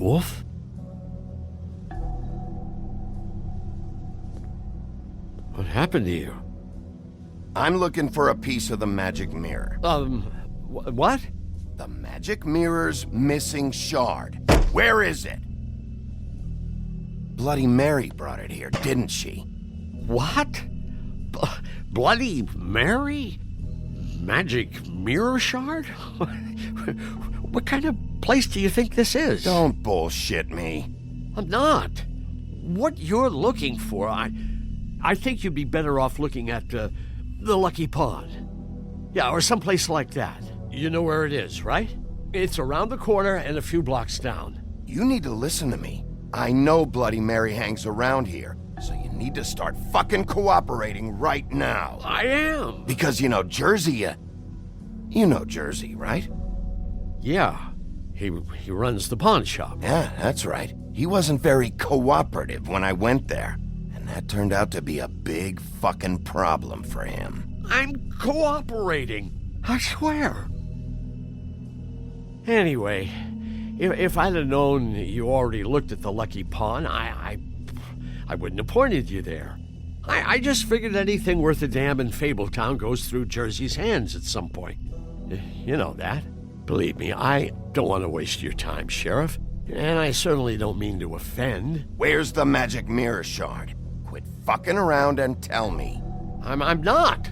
Wolf? What happened to you? I'm looking for a piece of the magic mirror. What? The magic mirror's missing shard. Where is it? Bloody Mary brought it here, didn't she? What? Bloody Mary? Magic mirror shard? What kind of place do you think this is? Don't bullshit me. I'm not. What you're looking for, I think you'd be better off looking at the Lucky Pond. Yeah, or someplace like that. You know where it is, right? It's around the corner and a few blocks down. You need to listen to me. I know Bloody Mary hangs around here, so you need to start fucking cooperating right now. I am. Because you know Jersey, you know Jersey, right? Yeah, he runs the pawn shop. Yeah, that's right. He wasn't very cooperative when I went there, and that turned out to be a big fucking problem for him. I'm cooperating, I swear. Anyway, if I'd have known you already looked at the Lucky Pawn, I wouldn't have pointed you there. I just figured anything worth a damn in Fabletown goes through Jersey's hands at some point. You know that. Believe me, I don't want to waste your time, Sheriff. And I certainly don't mean to offend. Where's the magic mirror shard? Quit fucking around and tell me. I'm not.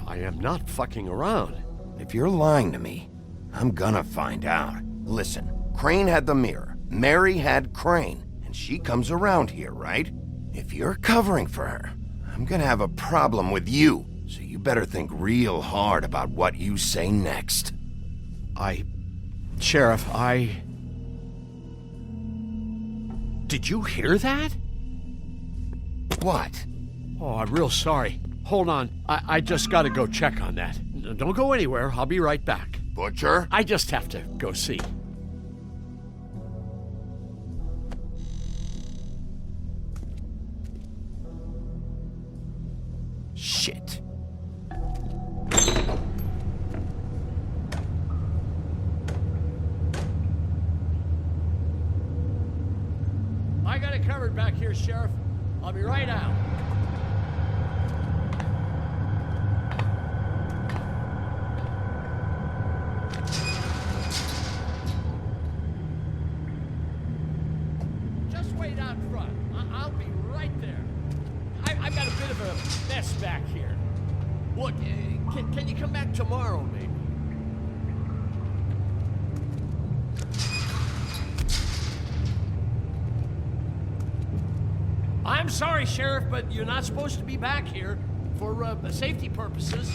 I am not fucking around. If you're lying to me, I'm gonna find out. Listen, Crane had the mirror. Mary had Crane. And she comes around here, right? If you're covering for her, I'm gonna have a problem with you. So you better think real hard about what you say next. Sheriff, Did you hear that? What? Oh, I'm real sorry. Hold on. I just gotta go check on that. Don't go anywhere. I'll be right back. Butcher? I just have to go see. Shit. I got it covered back here, Sheriff. I'll be right out. Just wait out front. I'll be right there. I've got a bit of a mess back here. Look, can you come back tomorrow, maybe? I'm sorry, Sheriff, but you're not supposed to be back here for safety purposes.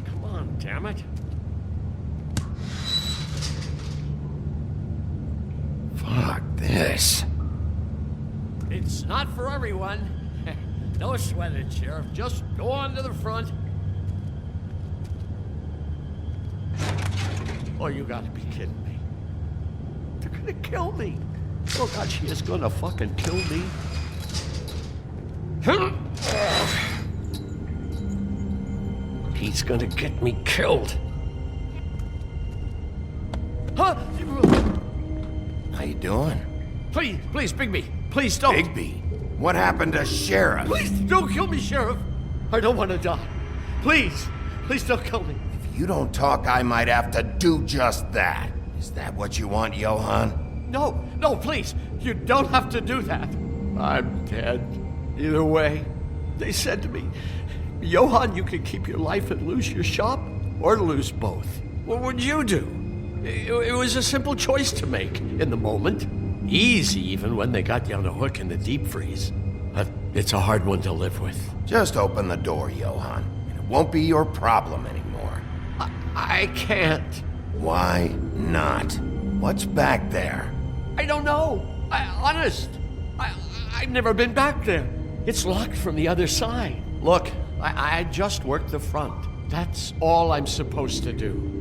Come on, damn it. Fuck this. It's not for everyone. No sweat it, Sheriff. Just go on to the front. Oh, you gotta be kidding me. They're gonna kill me. Oh, God, she is gonna fucking kill me. He's gonna get me killed. Huh? How you doing? Please, Bigby. Please don't. Bigby? What happened to Sheriff? Please don't kill me, Sheriff. I don't want to die. Please don't kill me. If you don't talk, I might have to do just that. Is that what you want, Johan? No, please. You don't have to do that. I'm dead. Either way. They said to me, Johan, you can keep your life and lose your shop, or lose both. What would you do? It was a simple choice to make in the moment. Easy even when they got you on a hook in the deep freeze. But it's a hard one to live with. Just open the door, Johan, and it won't be your problem anymore. I can't. Why not? What's back there? I don't know. Honest. I've never been back there. It's locked from the other side. Look, I just worked the front. That's all I'm supposed to do.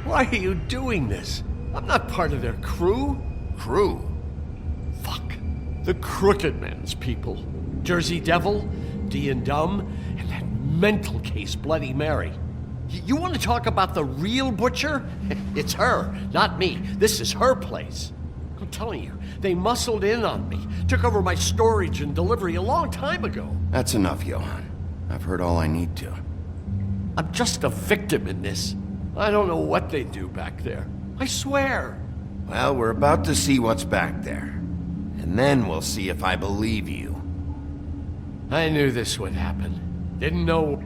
Why are you doing this? I'm not part of their crew. Crew? Fuck. The Crooked Men's people. Jersey Devil, D and Dumb, and that mental case Bloody Mary. You want to talk about the real butcher? It's her, not me. This is her place. I'm telling you, they muscled in on me, took over my storage and delivery a long time ago. That's enough, Johann. I've heard all I need to. I'm just a victim in this. I don't know what they do back there. I swear. Well, we're about to see what's back there. And then we'll see if I believe you. I knew this would happen. Didn't know...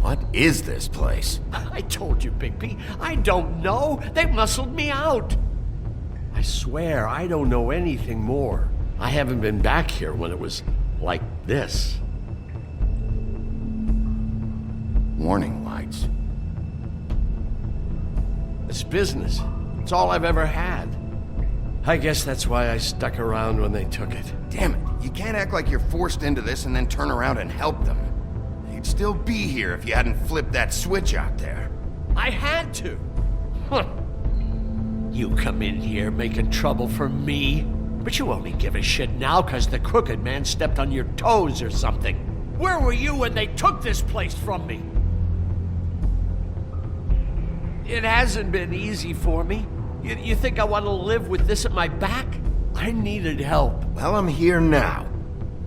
What is this place? I told you, Bigby. I don't know. They muscled me out. I swear I don't know anything more. I haven't been back here when it was like this. Warning lights. It's business. It's all I've ever had. I guess that's why I stuck around when they took it. Damn it, you can't act like you're forced into this and then turn around and help them. You'd still be here if you hadn't flipped that switch out there. I had to. Huh. You come in here making trouble for me, but you only give a shit now because the crooked man stepped on your toes or something. Where were you when they took this place from me? It hasn't been easy for me. You think I want to live with this at my back? I needed help. Well, I'm here now.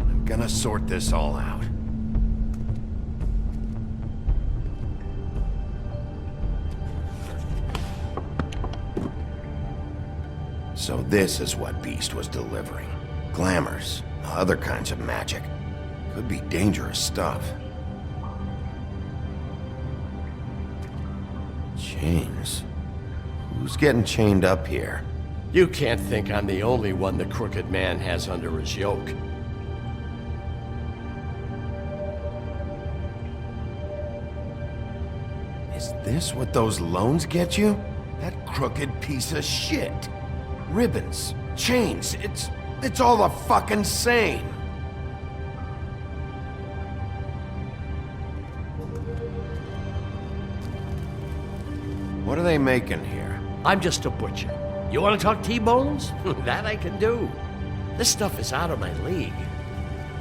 I'm gonna sort this all out. So this is what Beast was delivering. Glamours, other kinds of magic. Could be dangerous stuff. Chains. Who's getting chained up here? You can't think I'm the only one the crooked man has under his yoke. Is this what those loans get you? That crooked piece of shit. Ribbons, chains, it's all the fucking same. What are they making here? I'm just a butcher. You want to talk T-bones? That I can do. This stuff is out of my league.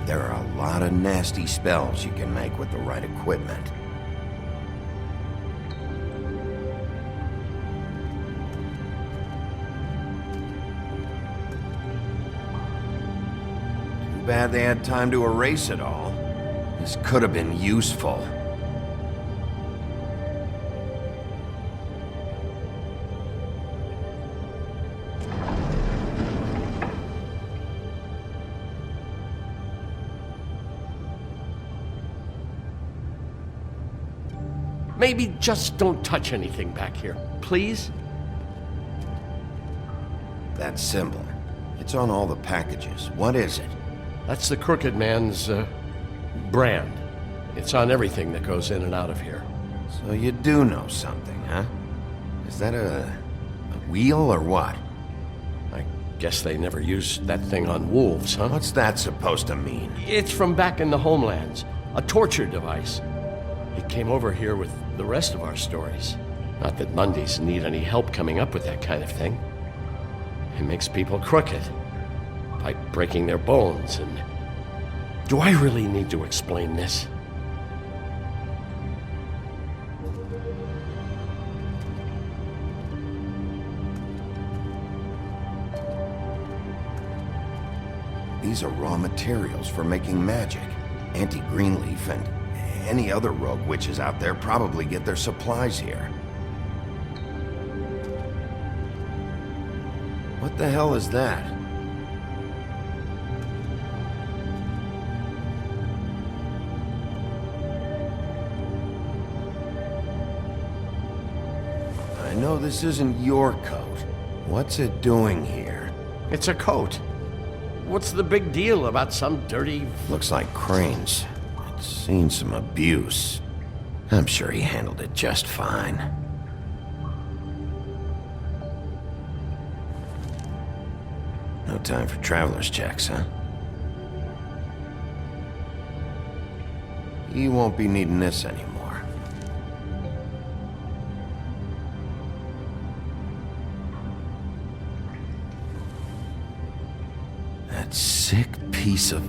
There are a lot of nasty spells you can make with the right equipment. Too bad they had time to erase it all. This could have been useful. Maybe just don't touch anything back here, please? That symbol. It's on all the packages. What is it? That's the crooked man's, brand. It's on everything that goes in and out of here. So you do know something, huh? Is that a wheel or what? I guess they never used that thing on wolves, huh? What's that supposed to mean? It's from back in the homelands. A torture device. It came over here with the rest of our stories. Not that Mundies need any help coming up with that kind of thing. It makes people crooked. By breaking their bones and... Do I really need to explain this? These are raw materials for making magic. Auntie Greenleaf and any other rogue witches out there probably get their supplies here. What the hell is that? I know this isn't your coat. What's it doing here? It's a coat. What's the big deal about some dirty... Looks like Crane's. It's seen some abuse. I'm sure he handled it just fine. No time for traveler's checks, huh? You won't be needing this anymore. That sick piece of...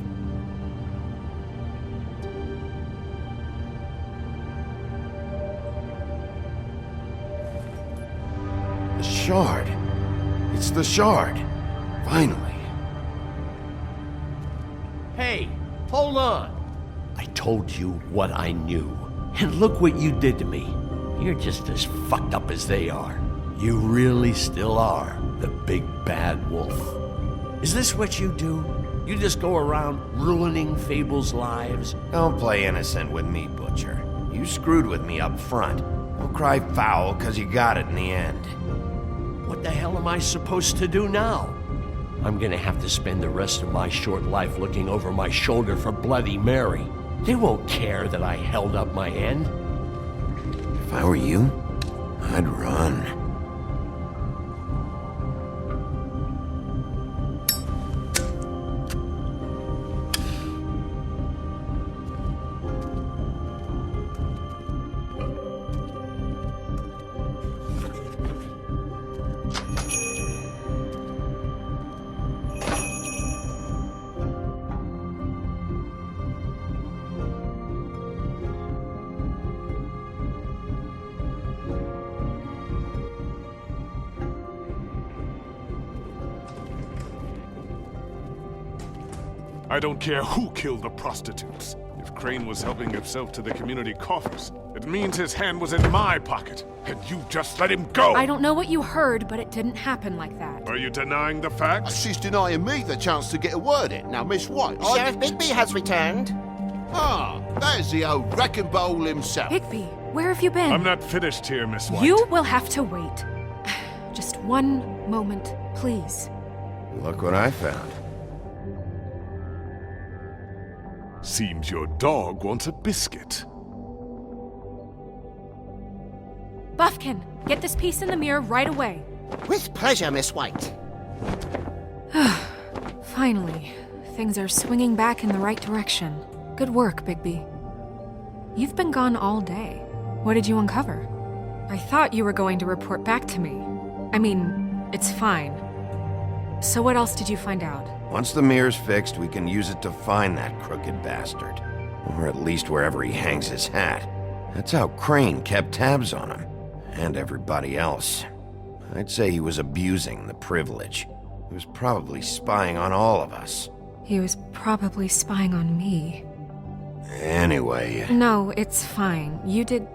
The shard. It's the shard. Finally. Hey, hold on. I told you what I knew. And look what you did to me. You're just as fucked up as they are. You really still are the big bad wolf. Is this what you do? You just go around ruining Fables' lives? Don't play innocent with me, Butcher. You screwed with me up front. Don't cry foul because you got it in the end. What the hell am I supposed to do now? I'm gonna have to spend the rest of my short life looking over my shoulder for Bloody Mary. They won't care that I held up my end. If I were you, I'd run. I don't care who killed the prostitutes. If Crane was helping himself to the community coffers, it means his hand was in my pocket, and you just let him go! I don't know what you heard, but it didn't happen like that. Are you denying the facts? She's denying me the chance to get a word in. Now, Miss White, Sheriff Bigby has returned. Ah, there's the old wrecking bowl himself. Bigby, where have you been? I'm not finished here, Miss White. You will have to wait. Just one moment, please. Look what I found. Seems your dog wants a biscuit. Buffkin, get this piece in the mirror right away. With pleasure, Miss White. Finally, things are swinging back in the right direction. Good work, Bigby. You've been gone all day. What did you uncover? I thought you were going to report back to me. I mean, it's fine. So what else did you find out? Once the mirror's fixed, we can use it to find that crooked bastard. Or at least wherever he hangs his hat. That's how Crane kept tabs on him. And everybody else. I'd say he was abusing the privilege. He was probably spying on all of us. He was probably spying on me. Anyway... No, it's fine. You did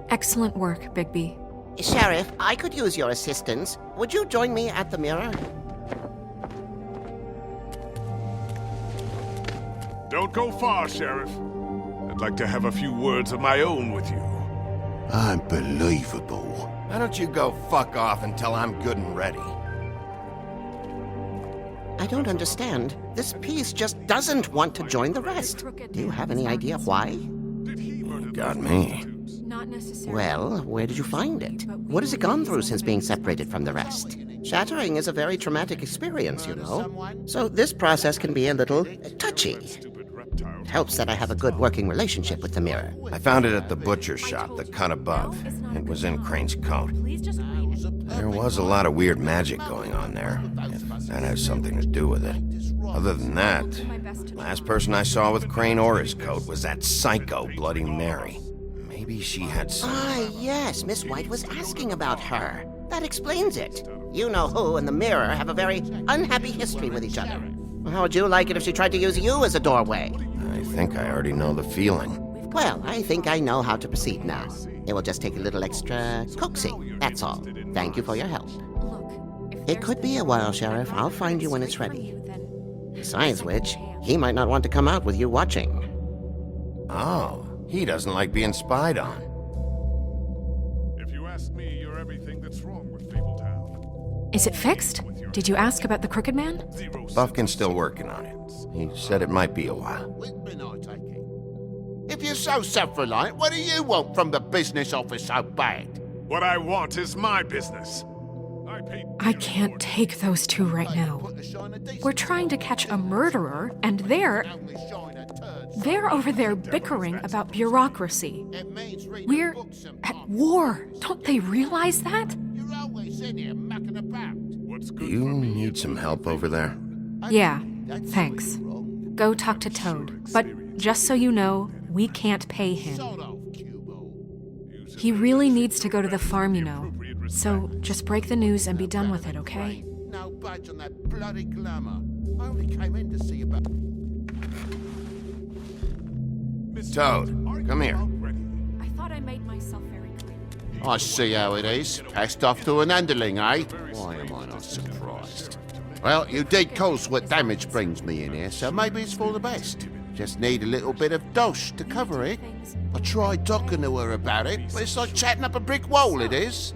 excellent work, Bigby. Sheriff, I could use your assistance. Would you join me at the mirror? Don't go far, Sheriff. I'd like to have a few words of my own with you. Unbelievable. Why don't you go fuck off until I'm good and ready? I don't understand. This piece just doesn't want to join the rest. Do you have any idea why? You got me. Not necessarily. Well, where did you find it? What has it gone through since being separated from the rest? Shattering is a very traumatic experience, you know. So this process can be a little touchy. It helps that I have a good working relationship with the mirror. I found it at the butcher shop, the cut above. It was in Crane's coat. Please just wait. There was a lot of weird magic going on there, if that has something to do with it. Other than that, last person I saw with Crane or his coat was that psycho Bloody Mary. Maybe she had some... Ah, yes, Miss White was asking about her. That explains it. You know who and the mirror have a very unhappy history with each other. How would you like it if she tried to use you as a doorway? I think I already know the feeling. Well, I think I know how to proceed now. It will just take a little extra coaxing, that's all. Thank you for your help. Look, if It could be a while, Sheriff. I'll find you when it's ready. Then Besides which, he might not want to come out with you watching. Oh, he doesn't like being spied on. If you ask me, you're everything that's What's wrong with Fabletown? Is it fixed? Did you ask about the Crooked Man? Buffkin's still working on it. He said it might be a while. Whitman, I take it. If you're so self-reliant, what do you want from the business office so bad? What I want is my business. I can't take those two right now. We're trying to catch a murderer, and they're over there bickering about bureaucracy. We're at war. Don't they realize that? You're always in here mucking about. Do you need some help over there? Yeah, thanks. Go talk to Toad. But just so you know, we can't pay him. He really needs to go to the farm, you know. So just break the news and be done with it, okay? No budge on that bloody glamour. I only came in to see about... Toad, come here. I thought I made myself very clear. I see how it is. Passed off to an underling, eh? Why am I not surprised? Well, you did cause what damage brings me in here, so maybe it's for the best. Just need a little bit of dosh to cover it. I tried talking to her about it, but it's like chatting up a brick wall, it is.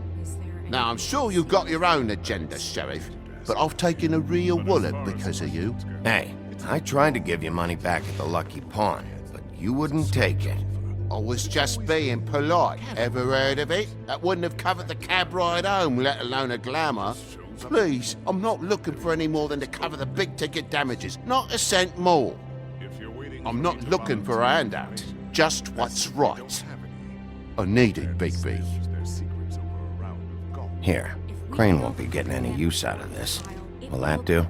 Now, I'm sure you've got your own agenda, Sheriff, but I've taken a real wallop because of you. Hey, I tried to give you money back at the Lucky Pawn, but you wouldn't take it. I was just being polite. Ever heard of it? That wouldn't have covered the cab ride home, let alone a glamour. Please, I'm not looking for any more than to cover the big-ticket damages. Not a cent more. I'm not looking for a handout. Just what's right. I need it, Bigby. Here, Crane won't be getting any use out of this. Will that do?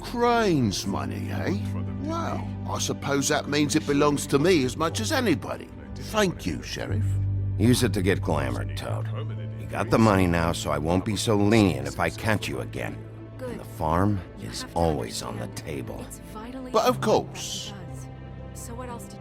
Crane's money, eh? Well, I suppose that means it belongs to me as much as anybody. Thank you, Sheriff. Use it to get glamored, Toad. You got the money now, so I won't be so lenient if I catch you again. And the farm is always on the table. But of course. So what else did...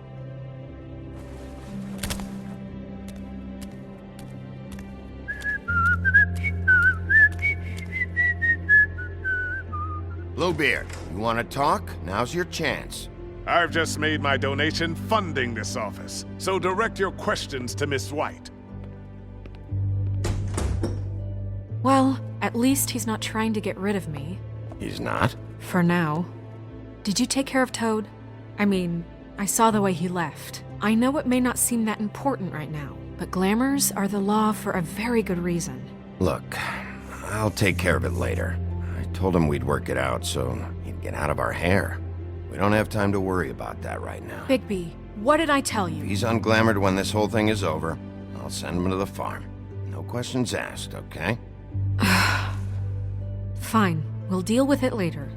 Bluebeard, you want to talk? Now's your chance. I've just made my donation funding this office, so direct your questions to Miss White. Well, at least he's not trying to get rid of me. He's not? For now. Did you take care of Toad? I mean, I saw the way he left. I know it may not seem that important right now, but glamours are the law for a very good reason. Look, I'll take care of it later. I told him we'd work it out so he'd get out of our hair. We don't have time to worry about that right now. Bigby, what did I tell you? If he's unglamored when this whole thing is over, I'll send him to the farm. No questions asked, okay? Fine, we'll deal with it later.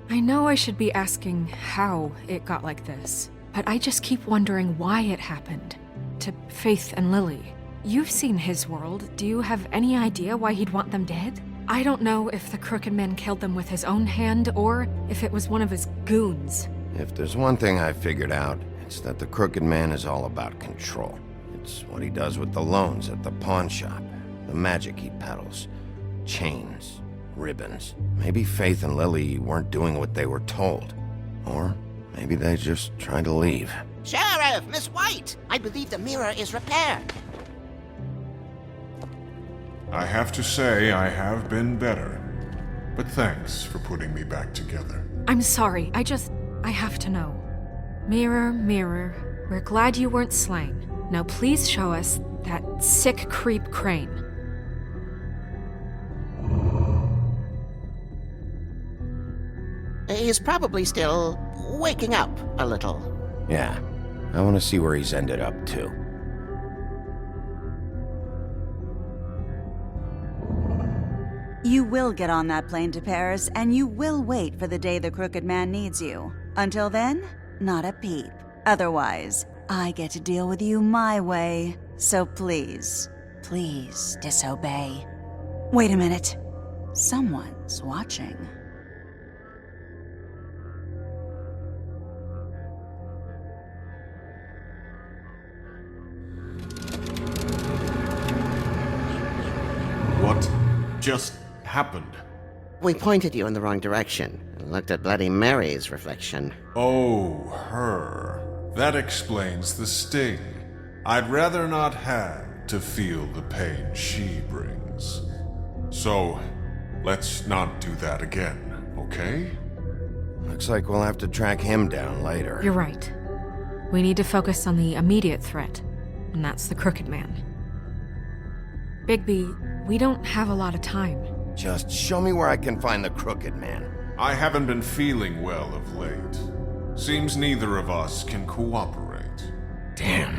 I know I should be asking how it got like this, but I just keep wondering why it happened. To Faith and Lily. You've seen his world. Do you have any idea why he'd want them dead? I don't know if the Crooked Man killed them with his own hand or if it was one of his goons. If there's one thing I figured out, it's that the Crooked Man is all about control. It's what he does with the loans at the pawn shop, the magic he peddles, chains, ribbons. Maybe Faith and Lily weren't doing what they were told. Or maybe they just tried to leave. Sheriff, Miss White! I believe the mirror is repaired. I have to say I have been better. But thanks for putting me back together. I'm sorry, I have to know. Mirror, mirror, we're glad you weren't slain. Now please show us that sick creep Crane. He's probably still waking up a little. Yeah, I want to see where he's ended up, too. You will get on that plane to Paris, and you will wait for the day the Crooked Man needs you. Until then, not a peep. Otherwise, I get to deal with you my way. So please, please disobey. Wait a minute. Someone's watching. What just happened? We pointed you in the wrong direction and looked at Bloody Mary's reflection. Oh, her. That explains the sting. I'd rather not have to feel the pain she brings. So, let's not do that again, okay? Looks like we'll have to track him down later. You're right. We need to focus on the immediate threat, and that's the Crooked Man. Bigby, we don't have a lot of time. Just show me where I can find the Crooked Man. I haven't been feeling well of late. Seems neither of us can cooperate. Damn.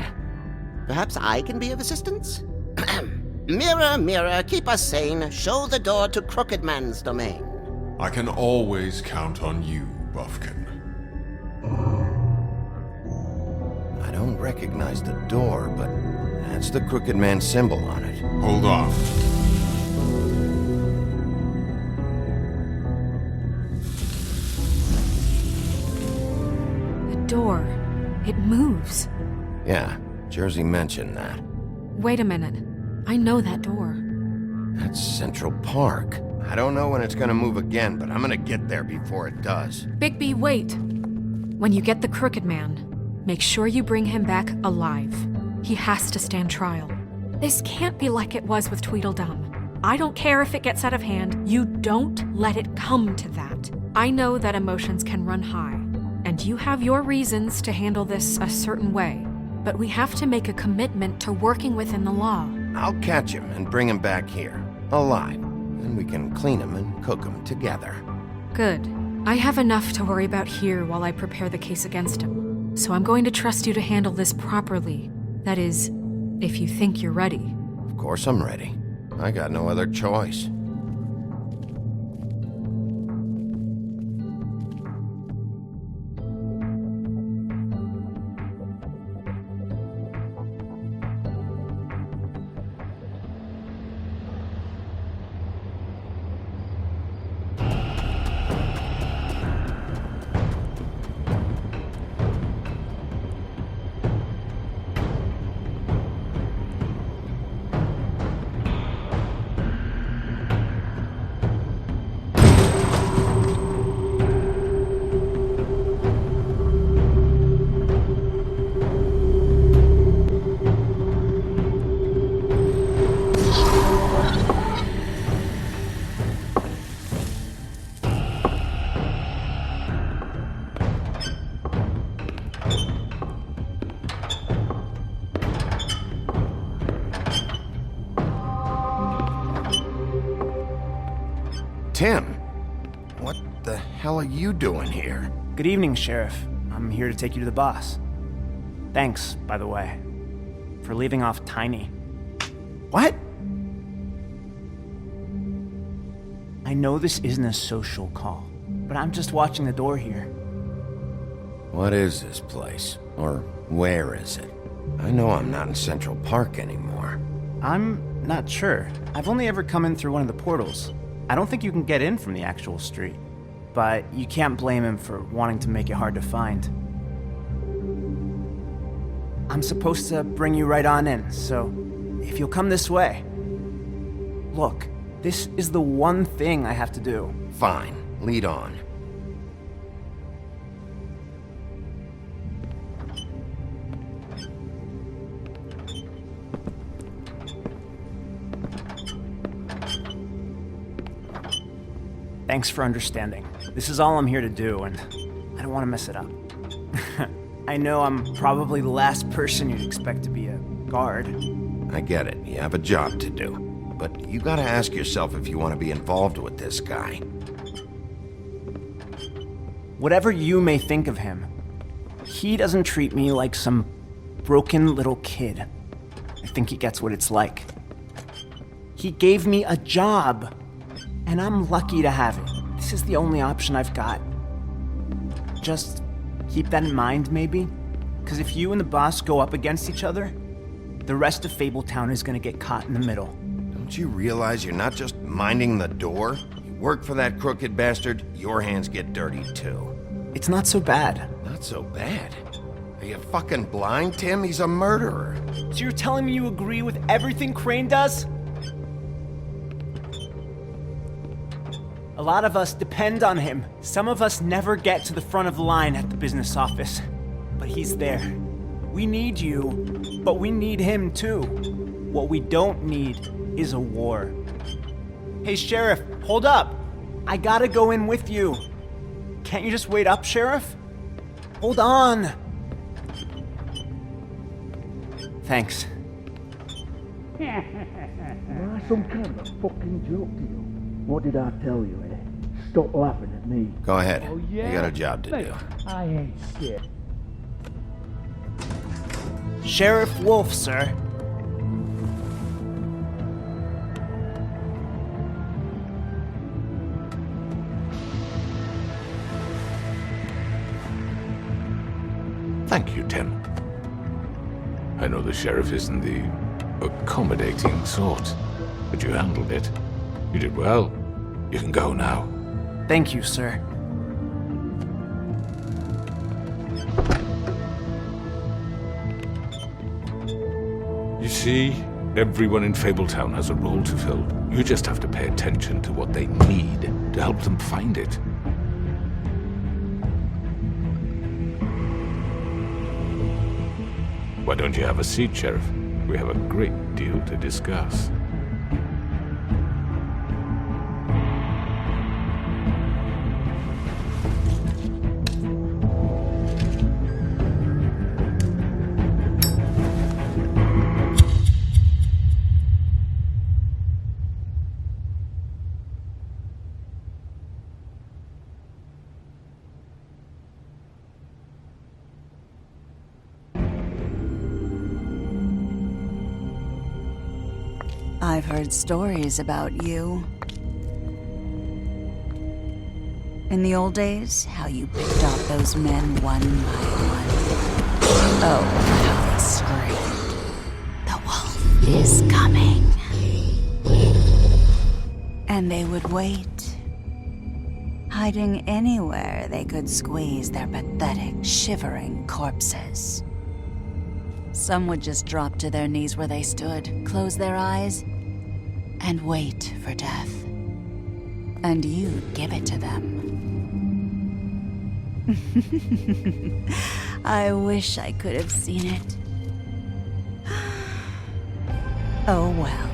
Perhaps I can be of assistance? Mirror, mirror, keep us sane. Show the door to Crooked Man's domain. I can always count on you, Buffkin. I don't recognize the door, but that's the Crooked Man symbol on it. Hold on. The door. It moves. Yeah, Jersey mentioned that. Wait a minute. I know that door. That's Central Park. I don't know when it's gonna move again, but I'm gonna get there before it does. Bigby, wait! When you get the Crooked Man, make sure you bring him back alive. He has to stand trial. This can't be like it was with Tweedledum. I don't care if it gets out of hand. You don't let it come to that. I know that emotions can run high, and you have your reasons to handle this a certain way, but we have to make a commitment to working within the law. I'll catch him and bring him back here, alive. Then we can clean him and cook him together. Good. I have enough to worry about here while I prepare the case against him. So I'm going to trust you to handle this properly. That is, if you think you're ready. Of course I'm ready. I got no other choice. Tim, what the hell are you doing here? Good evening, Sheriff. I'm here to take you to the boss. Thanks, by the way, for leaving off Tiny. What? I know this isn't a social call, but I'm just watching the door here. What is this place? Or where is it? I know I'm not in Central Park anymore. I'm not sure. I've only ever come in through one of the portals. I don't think you can get in from the actual street, but you can't blame him for wanting to make it hard to find. I'm supposed to bring you right on in, so if you'll come this way. Look, this is the one thing I have to do. Fine, lead on. Thanks for understanding. This is all I'm here to do, and I don't want to mess it up. I know I'm probably the last person you'd expect to be a guard. I get it. You have a job to do. But you gotta ask yourself if you want to be involved with this guy. Whatever you may think of him, he doesn't treat me like some broken little kid. I think he gets what it's like. He gave me a job, and I'm lucky to have it. This is the only option I've got. Just keep that in mind, maybe? Because if you and the boss go up against each other, the rest of Fabletown is gonna get caught in the middle. Don't you realize you're not just minding the door? You work for that crooked bastard, your hands get dirty too. It's not so bad. Not so bad? Are you fucking blind, Tim? He's a murderer. So you're telling me you agree with everything Crane does? A lot of us depend on him. Some of us never get to the front of the line at the business office. But he's there. We need you, but we need him too. What we don't need is a war. Hey, Sheriff, hold up. I gotta go in with you. Can't you just wait up, Sheriff? Hold on. Thanks. Am I some kind of a fucking joke to you? What did I tell you, eh? Stop laughing at me. Go ahead. Oh, yeah? You got a job to Mate, do. I ain't scared. Sheriff Wolf, sir. Thank you, Tim. I know the sheriff isn't the accommodating sort, but you handled it. You did well. You can go now. Thank you, sir. You see, everyone in Fabletown has a role to fill. You just have to pay attention to what they need to help them find it. Why don't you have a seat, Sheriff? We have a great deal to discuss. I've heard stories about you. In the old days, how you picked off those men one by one. Oh, how they screamed. The wolf is coming. And they would wait, hiding anywhere they could squeeze their pathetic, shivering corpses. Some would just drop to their knees where they stood, close their eyes, and wait for death. And you'd give it to them. I wish I could have seen it. Oh well.